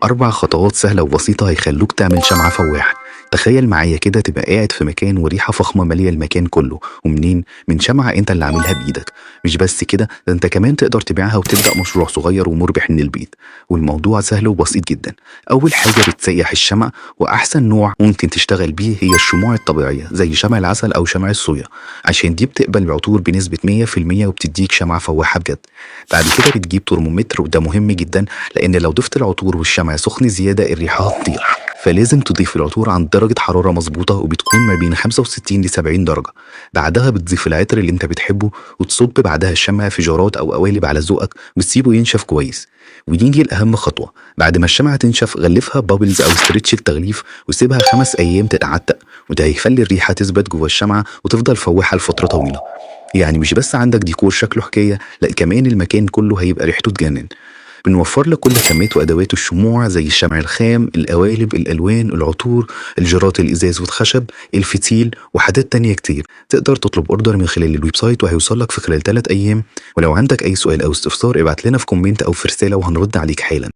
4 خطوات سهلة وبسيطة هيخلوك تعمل شمعة فواحة. تخيل معايا كده تبقى قاعد في مكان وريحة فخمة مالية المكان كله، ومنين؟ من شمعة انت اللي عاملها بإيدك. مش بس كده، ده انت كمان تقدر تبيعها وتبدأ مشروع صغير ومربح من البيت. والموضوع سهل وبسيط جدا. أول حاجة بتسيح الشمع، وأحسن نوع ممكن تشتغل بيه هي الشموع الطبيعية زي شمع العسل أو شمع الصويا، عشان دي بتقبل العطور بنسبة 100% وبتديك شمعة فواحة بجد. بعد كده بتجيب ترمومتر، وده مهم جدا لأن لو ضفت العطور والشمع سخن زيادة الريحة هتطير. فلازم تضيف العطور عند درجة حرارة مظبوطة، وبتكون ما بين 65 ل 70 درجة. بعدها بتضيف العطر اللي انت بتحبه، وتصب بعدها الشمع في جارات أو قوالب على ذوقك، وتسيبه ينشف كويس. ونيجي لأهم خطوة، بعد ما الشمعة تنشف غلفها بابلز أو ستريتش التغليف، وسيبها 5 أيام تتعتق، وده هيخلي الريحة تثبت جوه الشمعة وتفضل فواحة لفترة طويلة. يعني مش بس عندك ديكور شكله حكاية، لا كمان المكان كله هيبقى ريحته تجنن. بنوفر لك كل خامات وادوات الشموع زي الشمع الخام، القوالب، الالوان، العطور، الجرات، الازاز والخشب، الفتيل وحاجات تانية كتير. تقدر تطلب اوردر من خلال الويب سايت وهيوصل لك في خلال 3 ايام. ولو عندك اي سؤال او استفسار ابعت لنا في كومنت او في رسالة وهنرد عليك حالا.